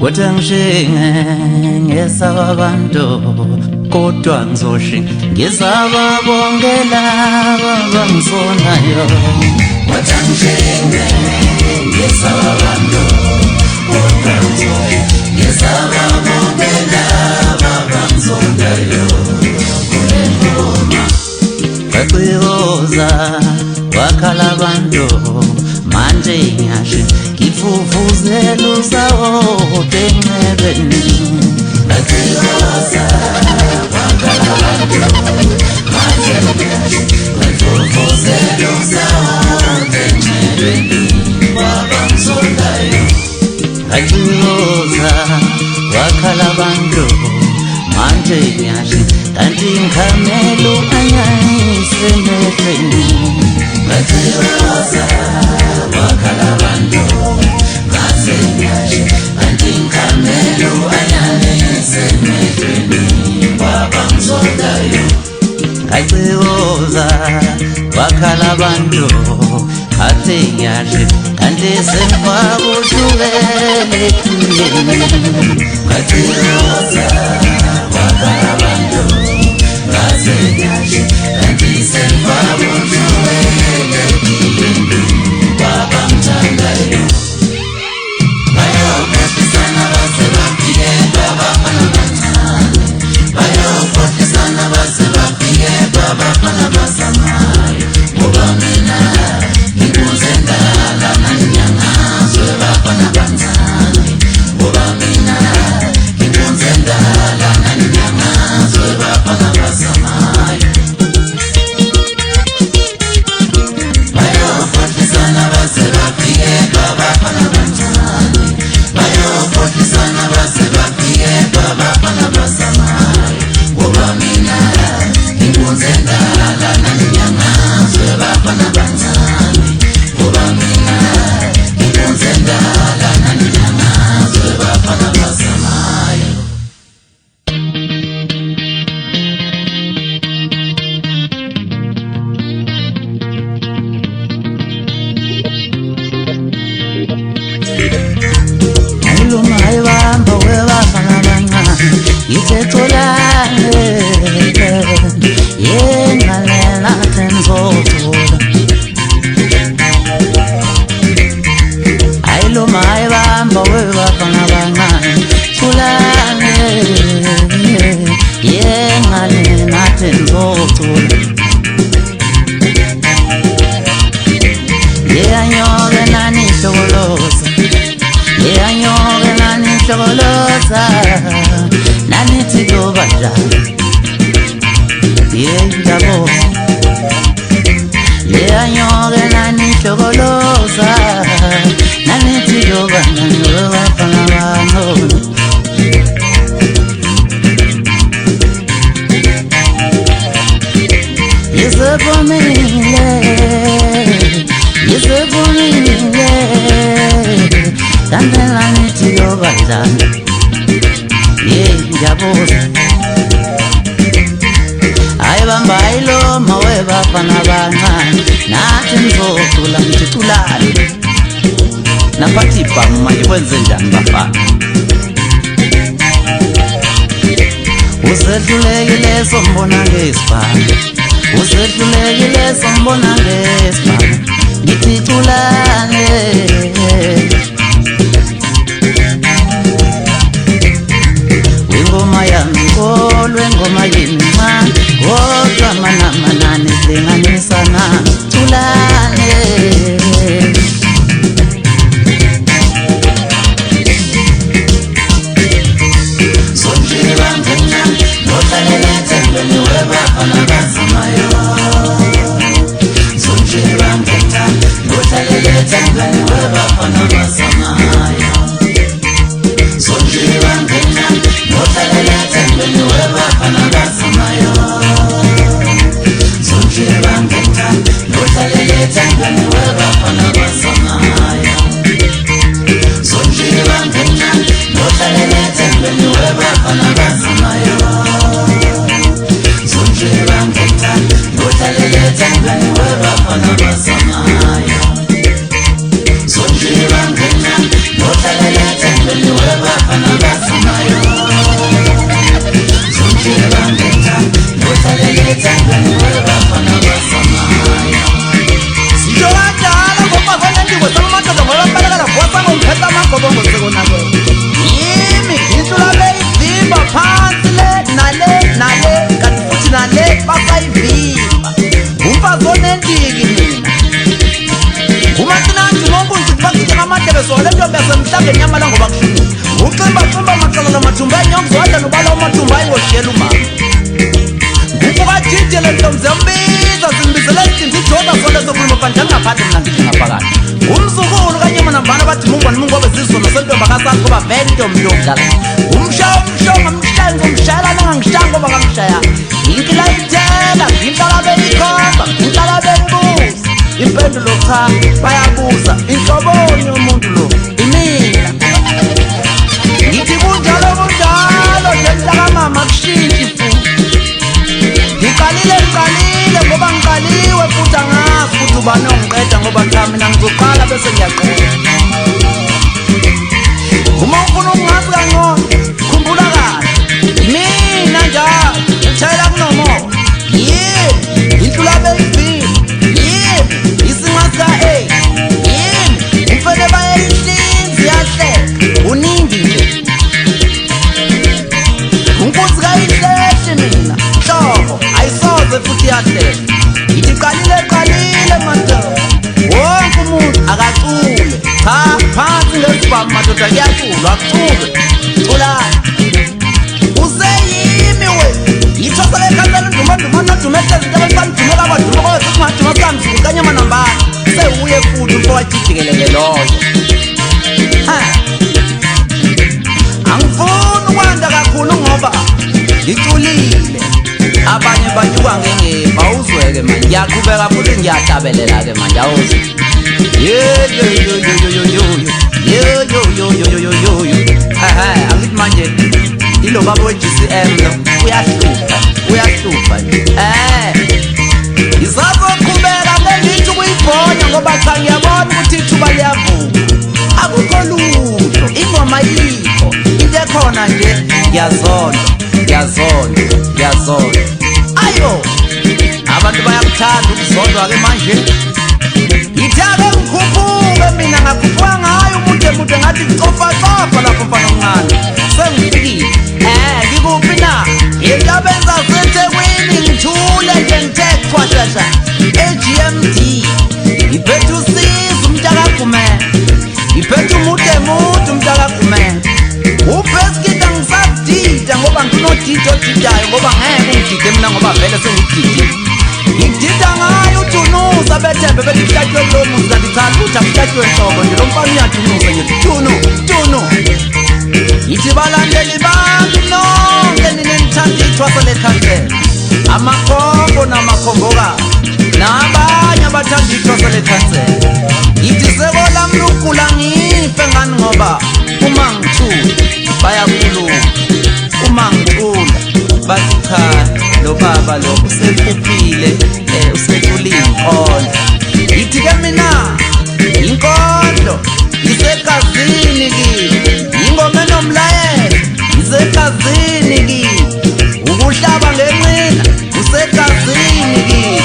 Watangishinge ngesaba bantu kodwa ngizoshinga ngesaba bonke laba bangisonayo. Watangishinge ngesaba bantu kodwa ngizoshinga ngesaba bonke laba bangisonayo. Bakuyoza wakhala bantu manje ngiyashi ngifufuzela usawo tenxebeni. Bakuyoza wakhala bantu manje ngiyashi ngifufuzela usawo tenxebeni wabangisondayo. Bakuyoza wakhala bantu manje ngiyashi kanti ngikhamela ukanyayise emehlweni. Bakuyoza wakhala bantu manje ngiyashi kanti ngikhamela ukanyayise emehlweni wabangisondayo. Bakuyoza wakhala bantu khathe ngiyashi kanti sengifakutshukela ethuneni. Bakuyoza wakhala bantu manje ngiyashi kanti sengifakutshukela ethuneni wabangithandayo. Bayokhohlisana base bafike babafana abancane. Bayokhohlisana base bafike babafana abasamayo. Ngoba mina ngikunze ndala nanyangazwe bafana abancane. Ngoba mina ngikunze ndala nanyangazwe bafana abasamayo. Bayokhohlisana base bafike babafana abancane. Bayokhohlisana base bafike babafana abasamayo. Ngoba mina ngikunze ndala nanyangazwe bafana abancane. Ngoba mina ngikunze ndala nanyangazwe bafana abasamayo. Ayilungayibamba webafana abancane ngithetholane yengalela tenzothola. Ayilungayibamba webafana abancane thulane yengalela tenzothola. Yeyanyoke nani hlokoloza, yeyanyoke nani hlokoloza, nanithi kuba njani yeyabo. Yeyanyoke nani hlokoloza, nanithi kuba njani webafana abancane. Yisebonile, yisebonile, kandela nithi kuba njani ngiyabuza. Ayibamba ayiloma webafana abancane nathi nizocula ngithulane. Nabathi bhamu manje kwenze njani bafana? Usehlulekile sombona ngesibhamu, usehlulekile sombona ngesibhamu, ngithi thulane. Ingoma yami kolwe ngoma yini ma kodwa manamanani silinganisana thulane. Sonjira ngena nothalela ethembeni webafana abasamayo. Sonjira ngena nothalela ethembeni webafana abasamayo. ke yimi intula beyivimba phansi le nale kanti futhi nale basayivimba umfazi onendiki mina umatsinanti ngokunzi kubakuthi ngamadebe sole nto bese mhlawumbe nyamala ngoba kushini uximba macala lamathumba enyongzwadla nobala umathumba ayiwoshiyela umama ukubajijele ntombi zembiza zimbizela izinto ijoba sole sokhuluma phandle ngaphandle mina ngithi ngaphakathi umzukulu kanye manambana bathi mungwane mungobe zizono sentombi akasakho bavele intombi yokudlala umshonga mhlango ngishayela nangangishaya ngoba ngangishaya inkila itela inhlala beyikhomba inhlala beyibuza impendulo cha bayabuza inhlobonye umuntu lo imina ngithi kunjalo nje mntakamama kushintshi futhi ngiqalile ngoba ngiqaliwe futhi angazi ukuthi ubani ongiqeda ngoba cha mina ngizoqala bese ngiyaqeda uma ufuna ukungazi kangcono khumbula kahle mina njalo ngishayela kunomoya inhlula beyivile isinqasa umfele bayihlinzi yahleka uningi nje unkunzi kayihlehle mina hlobo ayisoze futhi yahleka ngithi qalile madoda wonke umuntu akacule cha phansi ngesibhamu madoda kuyaculwa akucule culani useyimi we yithosele ekhansela nduma nodumehlezi into abesanidumela abaduma kowe futhi ungaduma kukamzulu kanye manambana sewuye futhi umfo wajijikelele loyo angifuni ukwanda kakhulu ngoba ngiculile abanye banyuka ngengefa uzweke manje ngiyaqhubeka futhi ngiyahlabelela-ke manje awuze angithi manje ilo baba we-GCM lo uyahlupha isazoqhubeka ngengithi ukuyibhonya ngoba cha ngiyabona ukuthi ithuba liyavuka akukho lutho ingoma yikho into ekhona nje ngiyazonda ayo abantu bayakuthanda ukuzondwa-ke manje ngithake ngikhuphuke mina ngakhuphuka ngayo umude ngathi cofa lapho mfana omncane sengifikile ngikuphi na intabenza seThekwini ngithule nje ngithe chwashasha e-GMD iphethe usiza umntakagumela iphethe umude umntakagumela ubhesikida ngisakudida ngoba nginodida odidayo ngoba ngeke ungidide mina ngoba vele sengikudidile ngidida ngayo utunuza bethembe belihlatywe kulo muzi kanti cha futhi akuhlatywe nhlobo nje lo mfana uyatunuza nje tunu yithi balandeli bami nonke ninenithanda ithwasa lekhansela amakhombo namakhombokazi nabanye abathanda ithwasa lekhansela yithi sekolami lugula ngife ngani ngoba uma ngithula bayakhuluma uma ngicula bathi cha lo baba lo usephuphile useculile inkondlo yithi-ke mina inkondlo isegazini kimi ingoma enomlayelo isegazini kimi ukuhlaba ngenqina usegazini kimi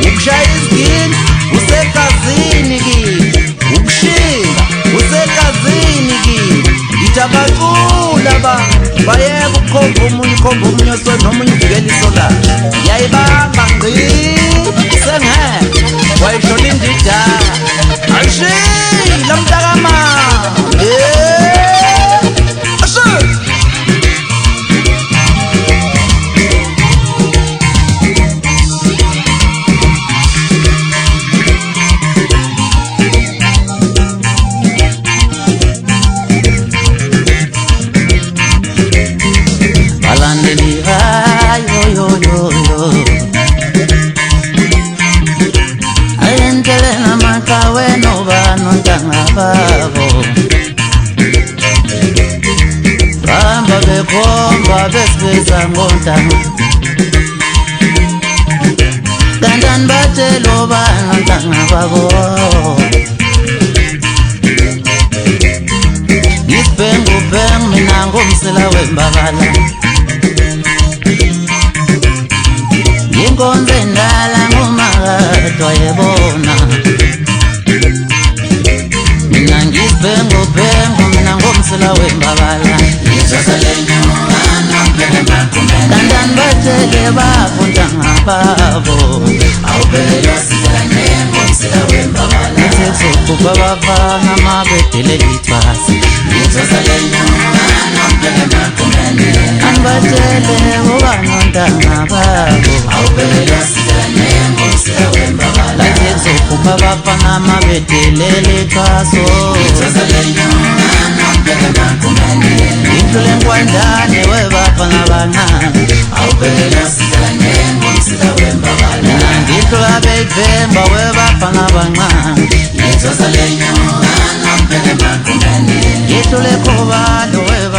ukushaya izigini usegazini kimi ukushinga usegazini kimi yithi abacula abantu bayeka ukukhomba omunye nomunye uvikela iso lakhe ngiyayibamba ngqi sengeke wayishona indidana ashila mntakamama balandeli ayentele namaqhawe nobano ntanga babo bamba bekhomba besibeza ngontanga kantani batshelo bano ntanga babo ngibhengu mina ngomsela wembabala inkonzo endala ngumakadwa yebona mina ngibhengu mina ngomsela ngomsila wembabala Dandan batele bafunda ngababo Nitekuba bafana mabetele litwasi Anbatele ubanonda ngababo Nitekuba bafana mabetele litwaso Intule ngwandane webafana banani Nanditula bevemba webafana banani Yitule kubalo webafana